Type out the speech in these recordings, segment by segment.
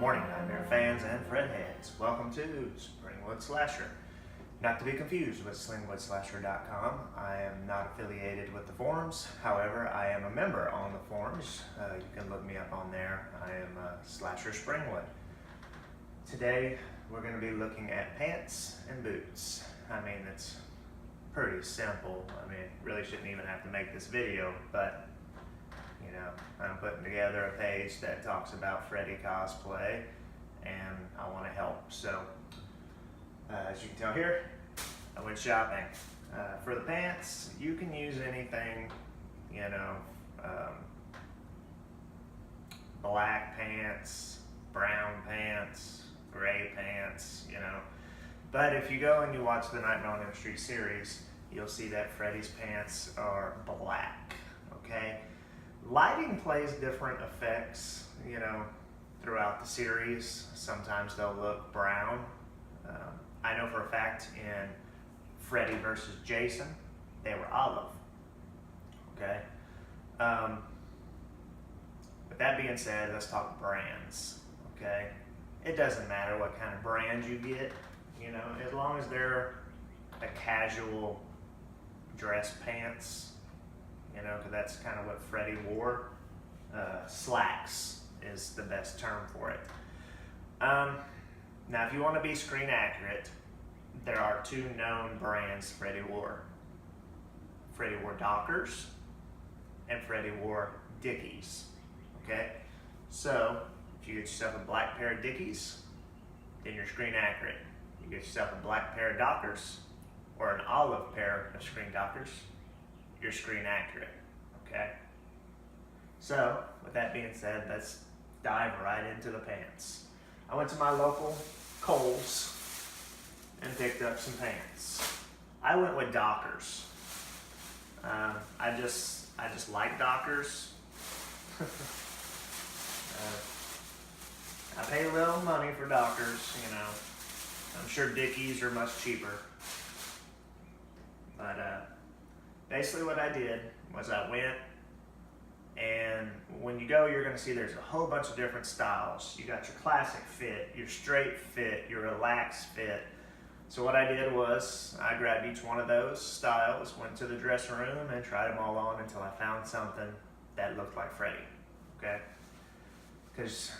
Morning, Nightmare fans and Fred heads. Welcome to Springwood Slasher. Not to be confused with SlingwoodSlasher.com. I am not affiliated with the forums. However, I am a member on the forums. You can look me up on there. I am Slasher Springwood. Today, we're going to be looking at pants and boots. I mean, it's pretty simple. I mean, really shouldn't even have to make this video, but you know, I'm putting together a page that talks about Freddy cosplay, and I want to help. So, as you can tell here, I went shopping. For the pants, you can use anything, you know, black pants, brown pants, gray pants, you know. But if you go and you watch the Nightmare on Elm Street series, you'll see that Freddy's pants are black, okay? Lighting plays different effects, you know, throughout the series. Sometimes they'll look brown. I know for a fact in Freddy versus Jason, they were olive, okay? With that being said, let's talk brands, okay? It doesn't matter what kind of brand you get, you know, as long as they're a casual dress pants, you know, because that's kind of what Freddy wore. Slacks is the best term for it. Now, if you want to be screen accurate, there are two known brands Freddy wore. Freddy wore Dockers, and Freddy wore Dickies, okay? So, if you get yourself a black pair of Dickies, then you're screen accurate. You get yourself a black pair of Dockers, or an olive pair of screen Dockers, you're screen accurate, okay? So, with that being said, let's dive right into the pants. I went to my local Kohl's and picked up some pants. I went with Dockers. I just like Dockers. I pay a little money for Dockers, you know. I'm sure Dickies are much cheaper. But basically what I did was I went, and when you go, you're going to see there's a whole bunch of different styles. You got your classic fit, your straight fit, your relaxed fit. So what I did was I grabbed each one of those styles, went to the dressing room, and tried them all on until I found something that looked like Freddy, okay? Because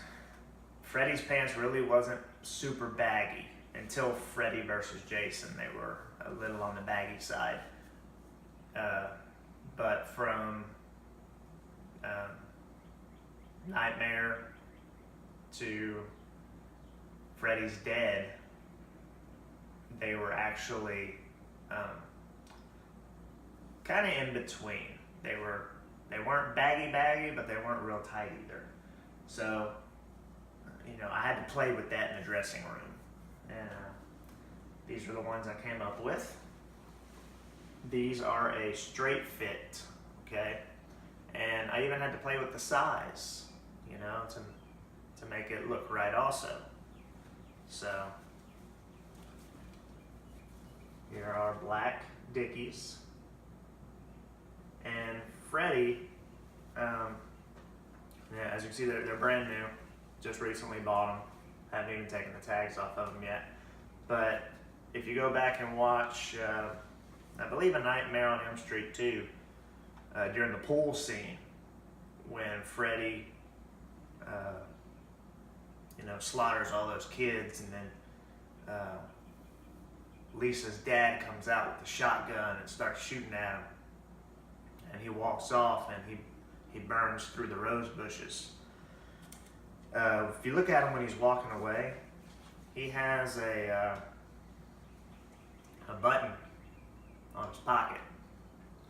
Freddy's pants really wasn't super baggy until Freddy versus Jason. They were a little on the baggy side. But from Nightmare to Freddy's Dead, they were actually kind of in between. They weren't baggy, but they weren't real tight either. So, you know, I had to play with that in the dressing room. And these are the ones I came up with. These are a straight fit, okay? And I even had to play with the size, you know, to make it look right also. So, here are black Dickies. And Freddy, yeah, as you can see, they're brand new. Just recently bought them. Haven't even taken the tags off of them yet. But if you go back and watch, I believe A Nightmare on Elm Street 2, during the pool scene, when Freddy, you know, slaughters all those kids, and then Lisa's dad comes out with the shotgun and starts shooting at him, and he walks off and he burns through the rose bushes. If you look at him when he's walking away, he has a button on his pocket.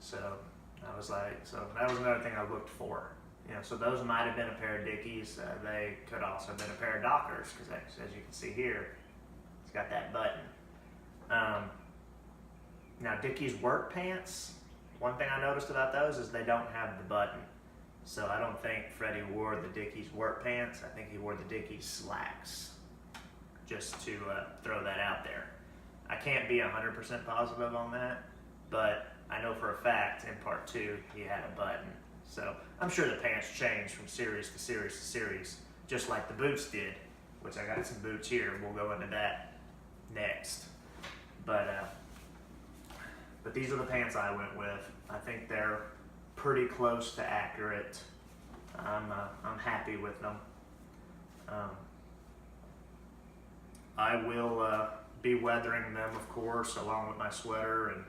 So I was like, so that was another thing I looked for. You know, so those might have been a pair of Dickies. They could also have been a pair of Dockers, because as you can see here, it's got that button. Now Dickies work pants, one thing I noticed about those is they don't have the button. So I don't think Freddy wore the Dickies work pants. I think he wore the Dickies slacks, just to throw that out there. I can't be 100% positive on that, but I know for a fact in part 2 he had a button. So I'm sure the pants changed from series to series to series, just like the boots did which I got some boots here. We'll go into that next. But these are the pants I went with. I think they're pretty close to accurate. I'm happy with them. I will be weathering them, of course, along with my sweater and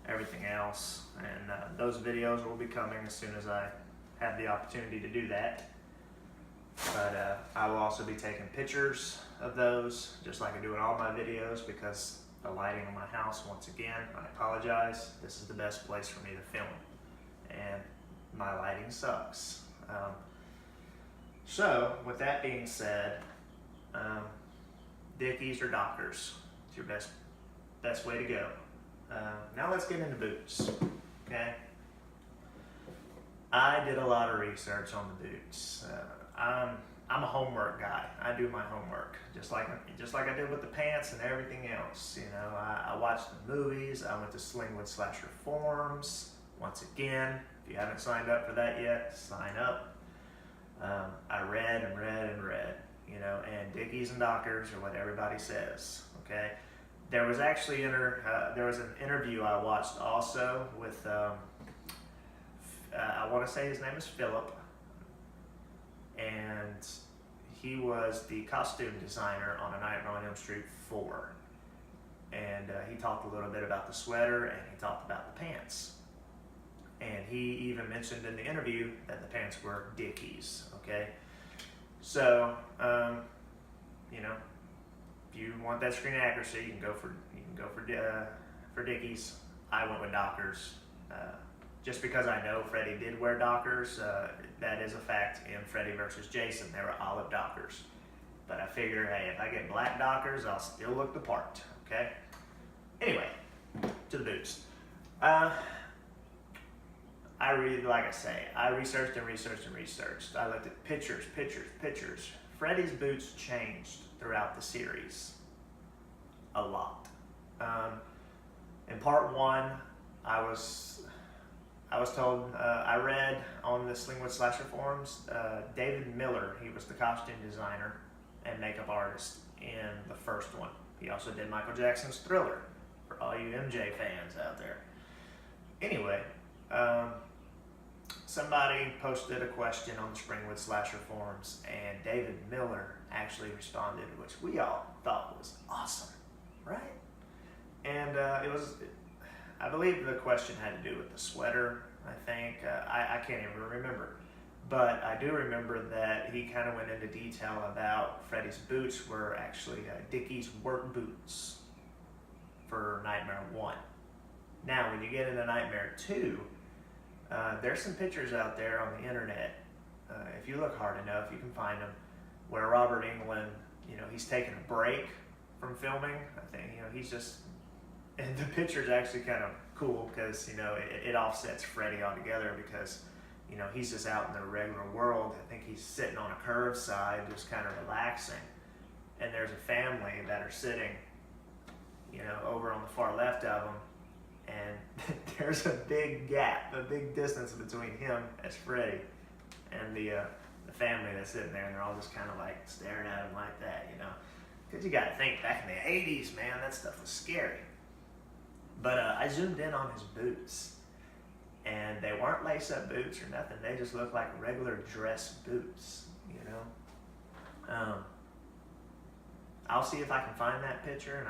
everything else. And those videos will be coming as soon as I have the opportunity to do that. But I will also be taking pictures of those, just like I do in all my videos, because the lighting in my house, once again, I apologize. This is the best place for me to film, and my lighting sucks. So, with that being said, Dickies or Dockers, it's your best way to go. Now let's get into boots, okay? I did a lot of research on the boots. I'm a homework guy. I do my homework, just like I did with the pants and everything else. You know, I watched the movies. I went to Springwood Slasher forums. Once again, if you haven't signed up for that yet, sign up. I read and read and read. You know, and Dickies and Dockers are what everybody says. Okay, there was actually there was an interview I watched also with I want to say his name is Philip, and he was the costume designer on A Nightmare on Elm Street 4, and he talked a little bit about the sweater, and he talked about the pants, and he even mentioned in the interview that the pants were Dickies. Okay. So, you know, if you want that screen accuracy, you can go for Dickies. I went with Dockers, just because I know Freddy did wear Dockers. That is a fact in Freddy versus Jason. They were olive Dockers, but I figured, hey, if I get black Dockers, I'll still look the part. Okay. Anyway, to the boots. Like I say, I researched and researched and researched. I looked at pictures. Freddy's boots changed throughout the series a lot. In part 1, I was told, I read on the Springwood Slasher forums, David Miller, he was the costume designer and makeup artist in the first one. He also did Michael Jackson's Thriller, for all you MJ fans out there. Anyway, somebody posted a question on the Springwood Slasher forums, and David Miller actually responded, which we all thought was awesome, right? And I believe the question had to do with the sweater, I think. I can't even remember. But I do remember that he kind of went into detail about Freddy's boots were actually Dickies work boots for Nightmare 1. Now, when you get into Nightmare 2, there's some pictures out there on the internet. If you look hard enough, you can find them, where Robert Englund, you know, he's taking a break from filming. I think, you know, he's just, and the picture's actually kind of cool because, you know, it offsets Freddy altogether because, you know, he's just out in the regular world. I think he's sitting on a curved side, just kind of relaxing. And there's a family that are sitting, you know, over on the far left of him. And there's a big gap, a big distance between him as Freddy and the family that's sitting there, and they're all just kind of like staring at him like that, you know. Because you got to think, back in the 80s, man, that stuff was scary. But I zoomed in on his boots, and they weren't lace-up boots or nothing. They just looked like regular dress boots, you know. I'll see if I can find that picture, and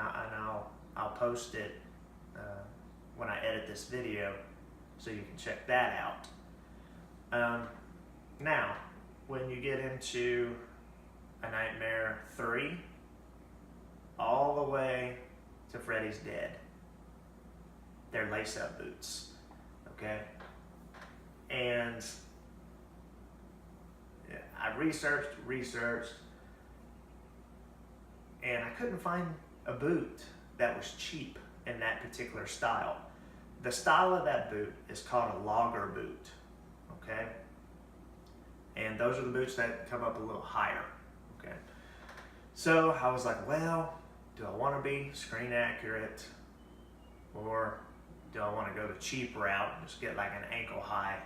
I'll post it when I edit this video, so you can check that out. Now, when you get into A Nightmare 3, all the way to Freddy's Dead, they're lace-up boots, okay? And I researched, and I couldn't find a boot that was cheap in that particular style. The style of that boot is called a logger boot, okay? And those are the boots that come up a little higher, okay? So I was like, well, do I want to be screen accurate, or do I want to go the cheap route and just get like an ankle high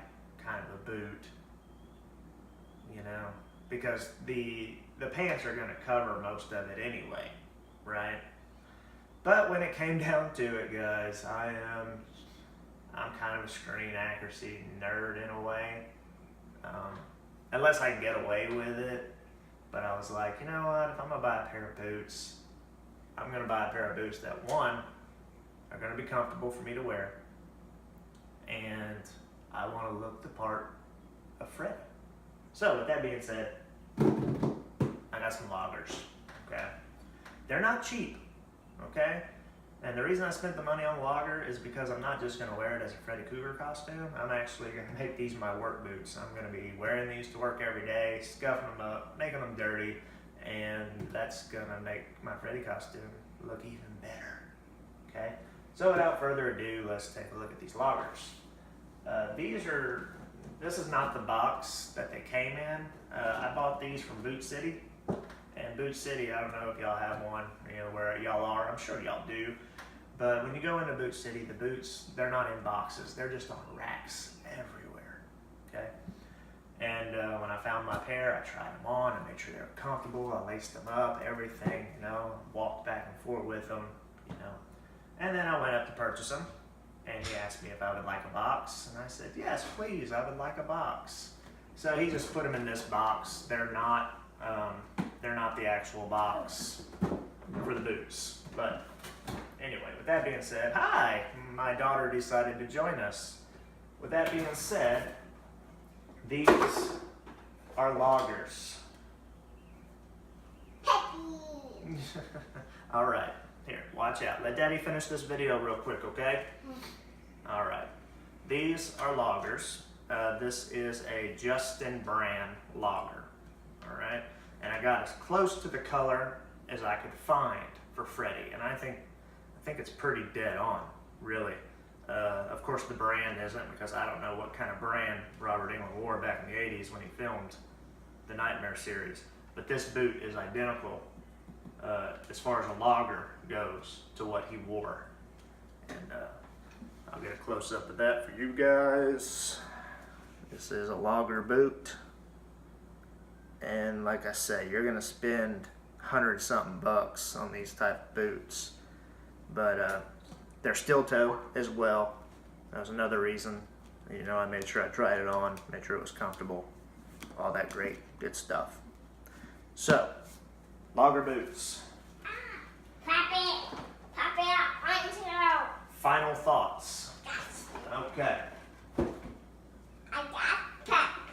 kind of a boot, you know? because the pants are going to cover most of it anyway, right? But when it came down to it, guys, I'm kind of a screen accuracy nerd in a way, unless I can get away with it. But I was like, you know what, if I'm gonna buy a pair of boots, I'm gonna buy a pair of boots that, one, are gonna be comfortable for me to wear, and I want to look the part of Freddy. So with that being said, I got some loggers, okay? They're not cheap, okay? And the reason I spent the money on logger is because I'm not just going to wear it as a Freddy Krueger costume. I'm actually going to make these my work boots. I'm going to be wearing these to work every day, scuffing them up, making them dirty, and that's going to make my Freddy costume look even better, okay? So without further ado, let's take a look at these loggers. This is not the box that they came in. I bought these from Boot City. And Boot City, I don't know if y'all have one, where y'all are. I'm sure y'all do. But when you go into Boot City, the boots, they're not in boxes. They're just on racks everywhere, okay? And when I found my pair, I tried them on and made sure they were comfortable. I laced them up, everything, walked back and forth with them, And then I went up to purchase them. And he asked me if I would like a box. And I said, yes, please, I would like a box. So he just put them in this box. They're not the actual box for the boots. But anyway, with that being said, hi, my daughter decided to join us. With that being said, these are loggers. All right, here, watch out. Let Daddy finish this video real quick, okay? All right, these are loggers. This is a Justin brand logger, all right? And I got as close to the color as I could find for Freddy, and I think it's pretty dead on, really. Of course, the brand isn't, because I don't know what kind of brand Robert Englund wore back in the 80s when he filmed the Nightmare series. But this boot is identical as far as a logger goes to what he wore. And I'll get a close-up of that for you guys. This is a logger boot. And like I say, you're gonna spend $100-something bucks on these type of boots. But they're steel toe as well. That was another reason. I made sure I tried it on, made sure it was comfortable, all that great good stuff. So, logger boots. Final thoughts. Okay. I got Pappy.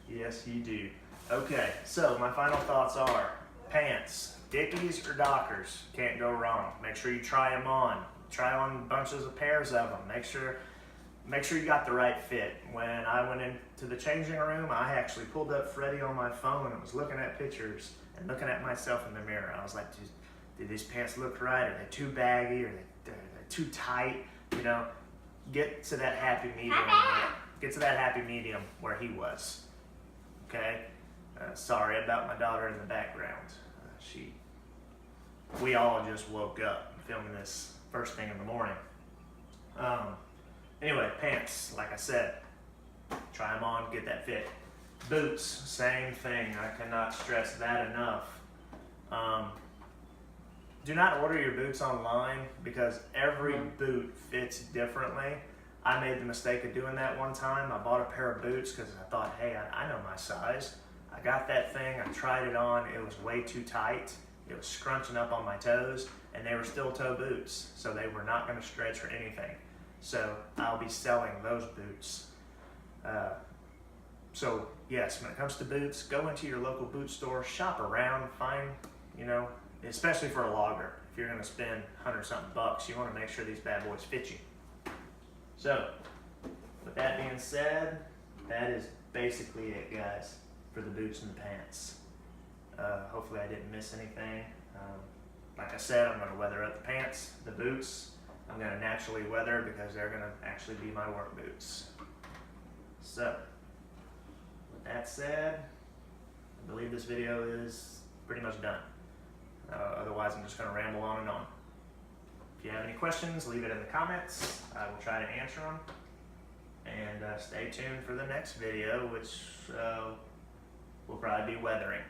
Yes, you do. Okay, so my final thoughts are pants, Dickies or Dockers, can't go wrong. Make sure you try them on. Try on bunches of pairs of them. Make sure you got the right fit. When I went into the changing room, I actually pulled up Freddy on my phone and was looking at pictures and looking at myself in the mirror. I was like, did these pants look right? Are they too baggy? Are they too tight? Get to that happy medium. Get to that happy medium where he was. Okay? Sorry about my daughter in the background. We all just woke up filming this first thing in the morning. Anyway, pants, like I said, try them on, get that fit. Boots, same thing. I cannot stress that enough. Do not order your boots online, because every boot fits differently. I made the mistake of doing that one time. I bought a pair of boots because I thought, hey, I know my size. I got that thing, I tried it on, it was way too tight. It was scrunching up on my toes, and they were steel toe boots, so they were not going to stretch or anything. So I'll be selling those boots. So yes, when it comes to boots, go into your local boot store, shop around, find, especially for a logger. If you're going to spend $100-something bucks, you want to make sure these bad boys fit you. So, with that being said, that is basically it, guys, for the boots and the pants. Hopefully I didn't miss anything. Like I said, I'm going to weather up the pants, the boots. I'm going to naturally weather because they're going to actually be my work boots. So, with that said, I believe this video is pretty much done. Otherwise, I'm just going to ramble on and on. If you have any questions, leave it in the comments. I will try to answer them. And stay tuned for the next video, which will probably be weathering.